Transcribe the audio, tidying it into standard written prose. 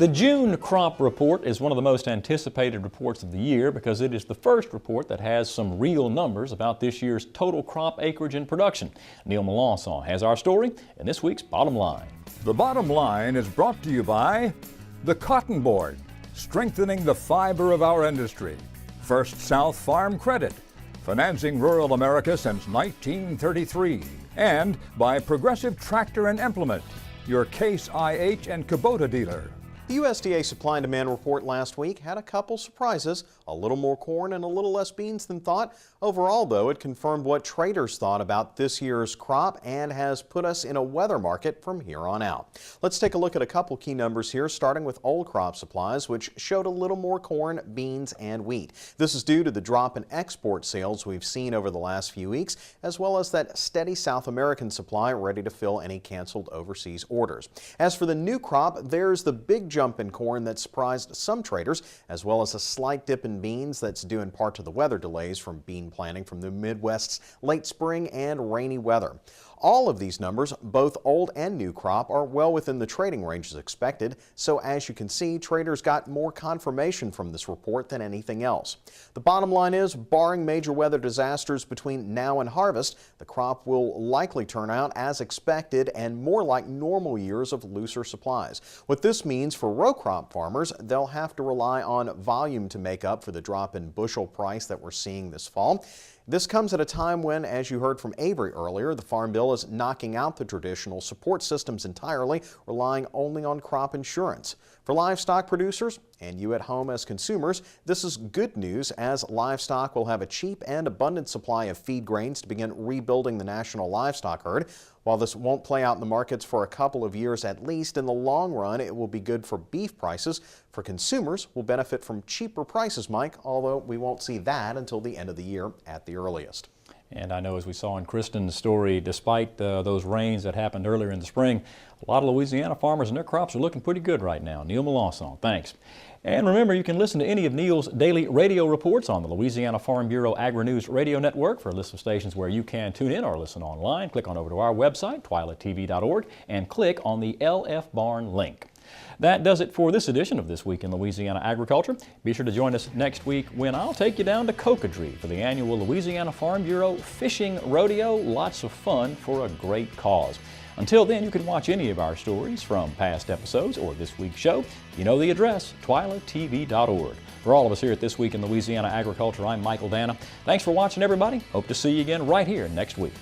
The June Crop Report is one of the most anticipated reports of the year because it is the first report that has some real numbers about this year's total crop acreage and production. Neil Melancon has our story in this week's Bottom Line. The Bottom Line is brought to you by the Cotton Board, strengthening the fiber of our industry. First South Farm Credit, financing rural America since 1933. And by Progressive Tractor and Implement, your Case IH and Kubota dealer. The USDA supply and demand report last week had a couple surprises, a little more corn and a little less beans than thought. Overall, though, it confirmed what traders thought about this year's crop and has put us in a weather market from here on out. Let's take a look at a couple key numbers here, starting with old crop supplies, which showed a little more corn, beans, and wheat. This is due to the drop in export sales we've seen over the last few weeks, as well as that steady South American supply ready to fill any canceled overseas orders. As for the new crop, there's the big jump in corn that surprised some traders, as well as a slight dip in beans that's due in part to the weather delays from bean planting from the Midwest's late spring and rainy weather. All of these numbers, both old and new crop, are well within the trading ranges expected, so as you can see, traders got more confirmation from this report than anything else. The bottom line is, barring major weather disasters between now and harvest, the crop will likely turn out as expected and more like normal years of looser supplies. What this means for row crop farmers, they'll have to rely on volume to make up for the drop in bushel price that we're seeing this fall. This comes at a time when, as you heard from Avery earlier, the Farm Bill is knocking out the traditional support systems entirely, relying only on crop insurance. For livestock producers and you at home as consumers, this is good news, as livestock will have a cheap and abundant supply of feed grains to begin rebuilding the national livestock herd. While this won't play out in the markets for a couple of years at least, in the long run it will be good for beef prices. For consumers, we'll benefit from cheaper prices, Mike, although we won't see that until the end of the year at the earliest. And I know, as we saw in Kristen's story, despite those rains that happened earlier in the spring, a lot of Louisiana farmers and their crops are looking pretty good right now. Neil Melancon, thanks. And remember, you can listen to any of Neil's daily radio reports on the Louisiana Farm Bureau Agri-News Radio Network. For a list of stations where you can tune in or listen online, click on over to our website, twilatv.org, and click on the LF Barn link. That does it for this edition of This Week in Louisiana Agriculture. Be sure to join us next week when I'll take you down to Cocodrie for the annual Louisiana Farm Bureau Fishing Rodeo. Lots of fun for a great cause. Until then, you can watch any of our stories from past episodes or this week's show. You know the address, twilatv.org. For all of us here at This Week in Louisiana Agriculture, I'm Michael Dana. Thanks for watching, everybody. Hope to see you again right here next week.